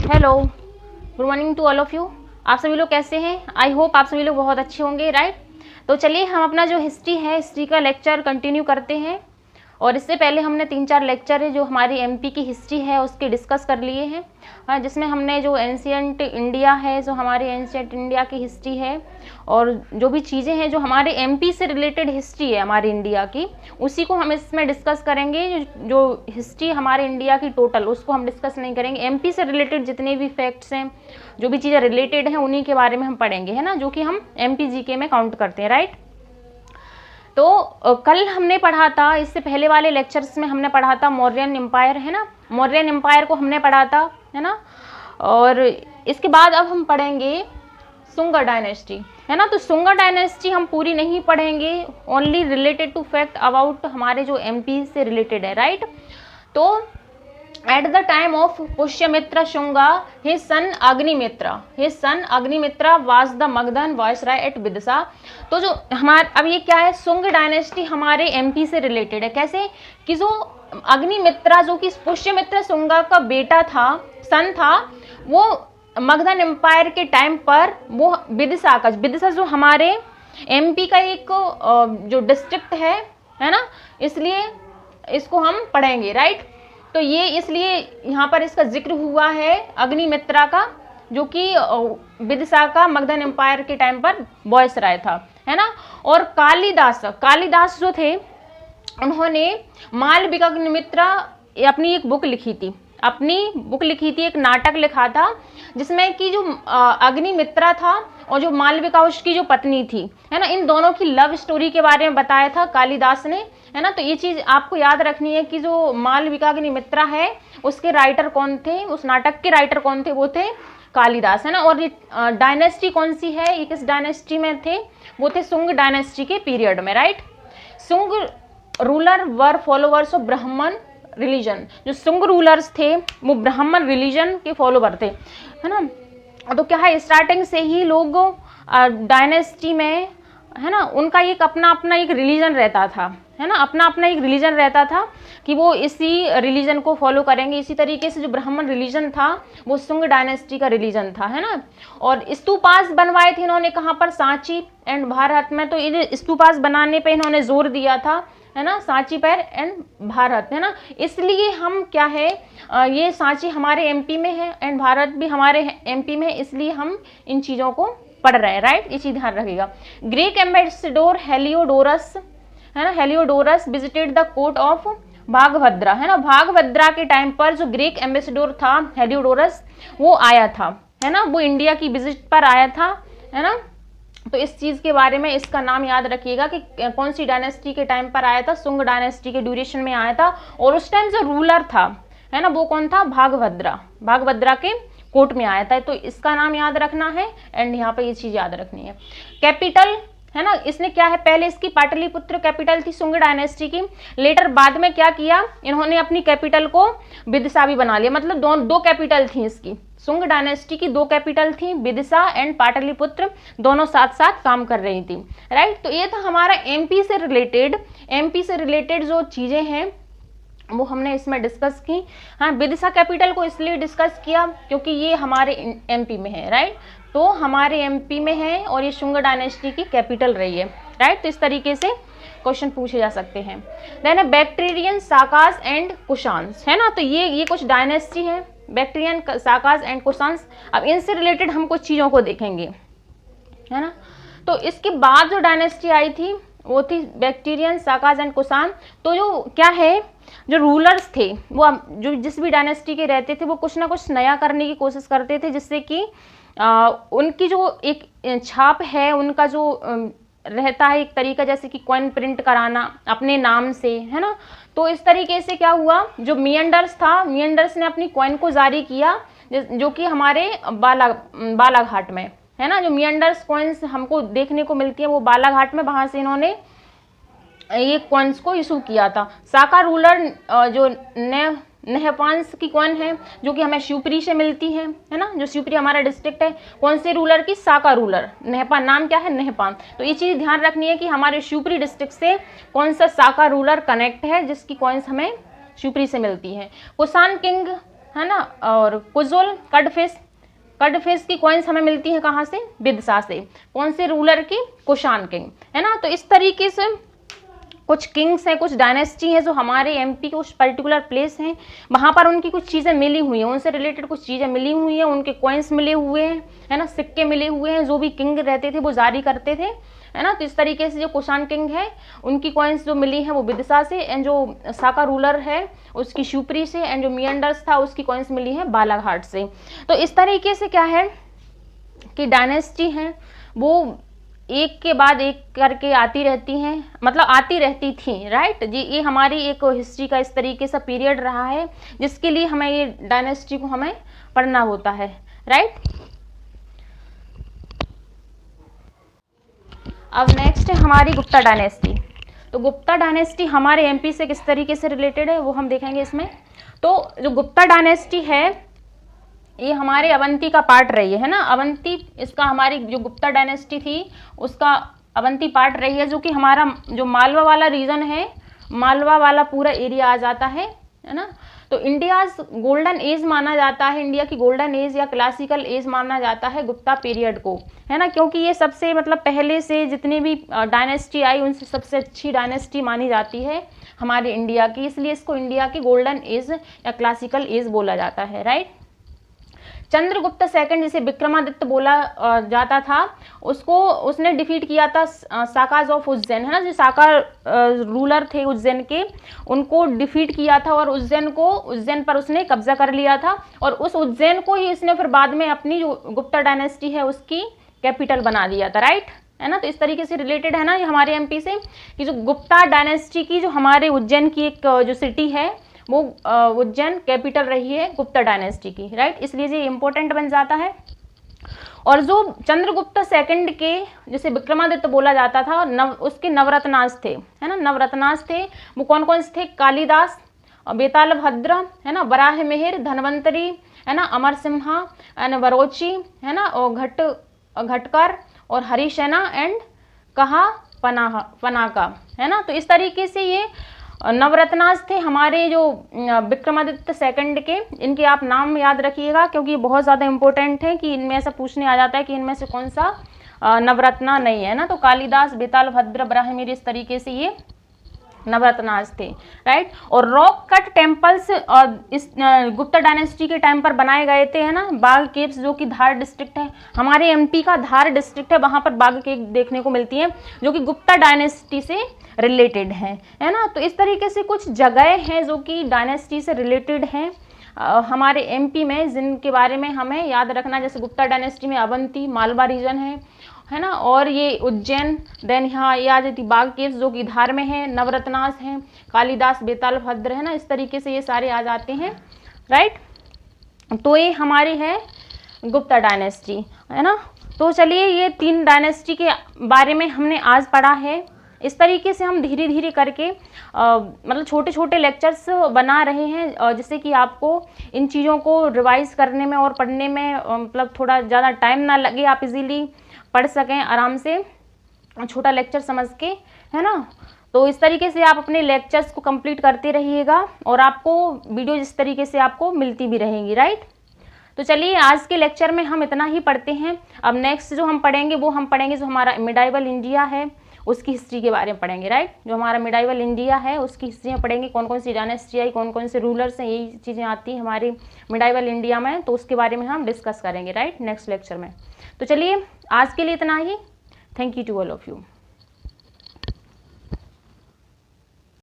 Hello, good morning to all of you. आप सभी लोग कैसे हैं? आई होप आप सभी लोग बहुत अच्छे होंगे, राइट। तो चलिए हम अपना जो हिस्ट्री है, हिस्ट्री का लेक्चर कंटिन्यू करते हैं। और इससे पहले हमने 3-4 लेक्चर है जो हमारी एमपी की हिस्ट्री है उसके डिस्कस कर लिए हैं, जिसमें हमने जो एंशियंट इंडिया है, जो हमारे एंशियंट इंडिया की हिस्ट्री है और जो भी चीज़ें हैं जो हमारे एमपी से रिलेटेड हिस्ट्री है हमारी इंडिया की, उसी को हम इसमें डिस्कस करेंगे। जो हिस्ट्री हमारे इंडिया की टोटल, उसको हम डिस्कस नहीं करेंगे। एमपी से रिलेटेड जितने भी फैक्ट्स हैं, जो भी चीज़ें रिलेटेड हैं, उन्हीं के बारे में हम पढ़ेंगे, है ना, जो कि हम एमपी जीके में काउंट करते हैं, राइट। तो कल हमने पढ़ा था, इससे पहले वाले लेक्चर्स में हमने पढ़ा था मौर्यन एम्पायर, है ना, मौर्यन एम्पायर को हमने पढ़ा था, है ना। और इसके बाद अब हम पढ़ेंगे शुंग डायनेस्टी, है ना। तो शुंग डायनेस्टी हम पूरी नहीं पढ़ेंगे, only related to fact about हमारे जो एमपी से रिलेटेड है, राइट। तो at the time of Pushyamitra Shunga, his son Agnimitra was the Magadhan viceroy at Vidisha. तो जो हमारे अब ये क्या है, शुंग डायनेस्टी हमारे एमपी से रिलेटेड है। कैसे कि जो अग्निमित्रा, जो कि पुष्यमित्र शुंगा का बेटा था, सन था, वो मगधन एम्पायर के टाइम पर वो विदिशा जो हमारे एमपी का एक जो डिस्ट्रिक्ट है ना, इसलिए इसको हम पढ़ेंगे, राइट। तो ये इसलिए यहाँ पर इसका जिक्र हुआ है अग्निमित्रा का, जो कि विदिशा का मगधन एम्पायर के टाइम पर वायसराय था, है ना। और कालिदास जो थे, उन्होंने मालविकाग्निमित्रा अपनी एक बुक लिखी थी, एक नाटक लिखा था, जिसमें कि जो अग्निमित्रा था और जो मालविका उसकी जो पत्नी थी, है ना, इन दोनों की लव स्टोरी के बारे में बताया था कालिदास ने, है ना। तो ये चीज़ आपको याद रखनी है कि जो मालविकाग्निमित्रा है उसके राइटर कौन थे, उस नाटक के राइटर कौन थे, वो थे कालिदास, है ना। और ये डायनेस्टी कौन सी है, ये किस डायनेस्टी में थे, वो थे शुंग डायनेस्टी के पीरियड में, right. Shunga ruler were followers of ब्राह्मण रिलीजन। जो शुंग रूलर्स थे वो ब्राह्मण रिलीजन के फॉलोवर थे, है ना। तो क्या है, स्टार्टिंग से ही लोग डायनेस्टी में, है ना, उनका एक अपना एक रिलीजन रहता था, है ना, अपना एक रिलीजन रहता था कि वो इसी रिलीजन को फॉलो करेंगे। इसी तरीके से जो ब्राह्मण रिलीजन था वो शुंग डायनेस्टी का रिलीजन था, है ना। और स्तूपास बनवाए थे इन्होंने कहाँ पर, सांची एंड भारत में। तो इन स्तूपास बनाने पे इन्होंने जोर दिया था, है ना, सांची पर एंड भारत, है ना। इसलिए हम क्या है, ये सांची हमारे एमपी में है एंड भारत भी हमारे एमपी में है, इसलिए हम इन चीज़ों को पढ़ रहे हैं, राइट। ये चीज़ ध्यान रखिएगा। ग्रीक एम्बेसडोर हेलियोडोरस, है ना, Heliodorus visited the court of Bhagabhadra, है ना। भागभद्रा के टाइम पर जो ग्रीक एम्बेसडोर था हेलियोडोरस, वो आया था, है ना, वो इंडिया की विजिट पर आया था, है ना। तो इस चीज़ के बारे में इसका नाम याद रखिएगा कि कौन सी डायनेस्टी के टाइम पर आया था, शुंग डायनेस्टी के ड्यूरेशन में आया था। और उस टाइम जो रूलर था, है ना, वो कौन था, भागभद्रा के कोर्ट में आया था। तो इसका नाम याद रखना है एंड यहाँ पे ये चीज़ याद रखनी है। कैपिटल, है ना, इसने क्या है, पहले इसकी पाटलिपुत्र कैपिटल थी शुंग डायनेस्टी की। लेटर बाद में क्या किया, इन्होंने अपनी कैपिटल को विदिशा भी बना लिया। मतलब दो कैपिटल थी इसकी, शुंग डायनेस्टी की 2 कैपिटल थी, विदिशा एंड पाटलिपुत्र, दोनों साथ साथ काम कर रही थी, राइट। तो ये था हमारा एमपी से रिलेटेड जो चीज़ें हैं वो हमने इसमें डिस्कस की। हाँ, विदिशा कैपिटल को इसलिए डिस्कस किया क्योंकि ये हमारे एमपी में है, राइट। तो हमारे एमपी में है और ये शुंग डायनेस्टी की कैपिटल रही है, राइट। तो इस तरीके से क्वेश्चन पूछे जा सकते हैं। देन बैक्ट्रियन, साकास एंड कुशांस, है ना। तो ये कुछ डायनेस्टी है, बैक्ट्रियन, साकास एंड कुशांस। अब इनसे रिलेटेड हम कुछ चीज़ों को देखेंगे, है ना। तो इसके बाद जो डायनेस्टी आई थी वो थी बैक्ट्रियन, साकास एंड कुशान। तो जो क्या है, जो रूलर्स थे वो जो जिस भी डायनेस्टी के रहते थे वो कुछ ना कुछ नया करने की कोशिश करते थे, जिससे कि उनकी जो एक छाप है, उनका जो रहता है एक तरीका, जैसे कि कॉइन प्रिंट कराना अपने नाम से, है ना। तो इस तरीके से क्या हुआ, जो मियंडर्स ने अपनी कॉइन को जारी किया, जो कि हमारे बालाघाट में, है ना। जो मियंडर्स कॉइन्स हमको देखने को मिलती है वो बालाघाट में, वहाँ से इन्होंने ये कॉइन्स को इशू किया था। साका रूलर जो नहपांस की कॉइन है, जो कि हमें शिवपुरी से मिलती है ना, जो शिवपुरी हमारा डिस्ट्रिक्ट है, कौन से रूलर की, साका रूलर, नहपान, नाम क्या है, नहपान। तो ये चीज़ ध्यान रखनी है कि हमारे शिवपुरी डिस्ट्रिक्ट से कौन सा साका रूलर कनेक्ट है, जिसकी कॉइन्स हमें शिवपुरी से मिलती है। कुषाण किंग, है ना, और कुजुल, कडफिश, कडफिश की कॉइन्स हमें मिलती है कहाँ से, बिदसा से। कौन से रूलर की, कुषाण किंग, है ना। तो इस तरीके से कुछ किंग्स हैं, कुछ डायनेस्टी हैं जो हमारे एमपी के उस पर्टिकुलर प्लेस हैं, वहाँ पर उनकी कुछ चीज़ें मिली हुई हैं, उनसे रिलेटेड कुछ चीज़ें मिली हुई हैं, उनके कॉइन्स मिले हुए हैं, है ना, सिक्के मिले हुए हैं, जो भी किंग रहते थे वो जारी करते थे, है ना। तो इस तरीके से जो कुषाण किंग है उनकी कॉइन्स जो मिली हैं वो बिदिशा से, एंड जो साका रूलर है उसकी शिवपुरी से, एंड जो मियंडर्स था उसकी कॉइन्स मिली हैं बालाघाट से। तो इस तरीके से क्या है कि डायनेस्टी हैं वो एक के बाद एक करके आती रहती हैं, मतलब आती रहती थी, राइट जी। ये हमारी एक हिस्ट्री का इस तरीके से पीरियड रहा है जिसके लिए हमें ये डायनेस्टी को हमें पढ़ना होता है, राइट। अब नेक्स्ट है हमारी गुप्ता डायनेस्टी। तो गुप्ता डायनेस्टी हमारे एमपी से किस तरीके से रिलेटेड है वो हम देखेंगे इसमें। तो जो गुप्ता डायनेस्टी है ये हमारे अवंती का पार्ट रही है ना, अवंती इसका हमारी जो गुप्ता डायनेस्टी थी उसका अवंती पार्ट रही है, जो कि हमारा जो मालवा वाला रीजन है, मालवा वाला पूरा एरिया आ जाता है ना। तो इंडियाज गोल्डन एज माना जाता है, इंडिया की गोल्डन एज या क्लासिकल एज माना जाता है गुप्ता पीरियड को, है ना, क्योंकि ये सबसे मतलब पहले से जितनी भी डायनेस्टी आई उनसे सबसे अच्छी डायनेस्टी मानी जाती है हमारे इंडिया की, इसलिए इसको इंडिया की गोल्डन एज या क्लासिकल एज बोला जाता है, राइट। चंद्रगुप्त सेकंड जिसे विक्रमादित्य बोला जाता था, उसको उसने डिफीट किया था साकाज ऑफ उज्जैन, है ना, जो साका रूलर थे उज्जैन के, उनको डिफीट किया था और उज्जैन पर उसने कब्जा कर लिया था, और उस उज्जैन को ही इसने फिर बाद में अपनी जो गुप्ता डायनेस्टी है उसकी कैपिटल बना दिया था, राइट, है ना। तो इस तरीके से रिलेटेड है ना ये हमारे एमपी से कि जो गुप्ता डायनेस्टी की जो हमारे उज्जैन की एक जो सिटी है वो उज्जैन कैपिटल रही है गुप्ता डायनेस्टी की, राइट, इसलिए ये इंपॉर्टेंट बन जाता है। और जो चंद्रगुप्त सेकंड के जिसे विक्रमादित्य बोला जाता था उसके नवरत्नास थे, है ना, नवरत्नास थे, वो कौन कौन से थे, कालिदास, बेताल भद्र, है ना, वराह मिहिर, धनवंतरी, है ना, अमर सिम्हा एंड वरोची, है ना, और घटकर और हरिसेना एंड कहा पनाका, है ना। तो इस तरीके से ये नवरत्नास थे हमारे जो विक्रमादित्य सेकंड के, इनके आप नाम याद रखिएगा क्योंकि बहुत ज़्यादा इंपॉर्टेंट है कि इनमें से पूछने आ जाता है कि इनमें से कौन सा नवरत्ना नहीं है ना। तो कालिदास, बेताल भद्र, ब्राह्मणी, इस तरीके से ये नवरत्नास थे, राइट। और रॉक कट टेम्पल्स इस गुप्ता डायनेस्टी के टाइम पर बनाए गए थे, है ना। बाघ केव्स जो कि धार डिस्ट्रिक्ट है, हमारे एमपी का धार डिस्ट्रिक्ट है, वहाँ पर बाघ केव देखने को मिलती हैं जो कि गुप्ता डायनेस्टी से रिलेटेड है ना। तो इस तरीके से कुछ जगह हैं जो कि डायनेस्टी से रिलेटेड हैं हमारे एमपी में, जिनके बारे में हमें याद रखना, जैसे गुप्ता डायनेस्टी में अवंती मालवा रीजन है ना, और ये उज्जैन, देन यहाँ ये आ जाती बाघ केव्स जो कि धार में है, नवरत्नास हैं, कालिदास, बेताल भद्र, है ना, इस तरीके से ये सारे आ जाते हैं, राइट। तो ये हमारी है गुप्ता डायनेस्टी, है ना। तो चलिए ये 3 डायनेस्टी के बारे में हमने आज पढ़ा है। इस तरीके से हम धीरे धीरे करके मतलब छोटे छोटे लेक्चर्स बना रहे हैं जिससे कि आपको इन चीज़ों को रिवाइज करने में और पढ़ने में मतलब थोड़ा ज़्यादा टाइम ना लगे, आप इजीली पढ़ सकें आराम से, छोटा लेक्चर समझ के, है ना। तो इस तरीके से आप अपने लेक्चर्स को कंप्लीट करते रहिएगा और आपको वीडियो इस तरीके से आपको मिलती भी रहेंगी, राइट। तो चलिए आज के लेक्चर में हम इतना ही पढ़ते हैं। अब नेक्स्ट जो हम पढ़ेंगे वो हम पढ़ेंगे जो हमारा मिडाइवल इंडिया है उसकी हिस्ट्री के बारे में पढ़ेंगे, राइट। जो हमारा मिडाइवल इंडिया है उसकी हिस्ट्री में पढ़ेंगे, कौन कौन सी डायनेस्टी आई, कौन कौन से रूलर्स हैं, यही चीज़ें आती हैं हमारे मिडाइवल इंडिया में, तो उसके बारे में हम डिस्कस करेंगे, राइट, नेक्स्ट लेक्चर में। तो चलिए आज के लिए इतना ही। Thank you to all of you.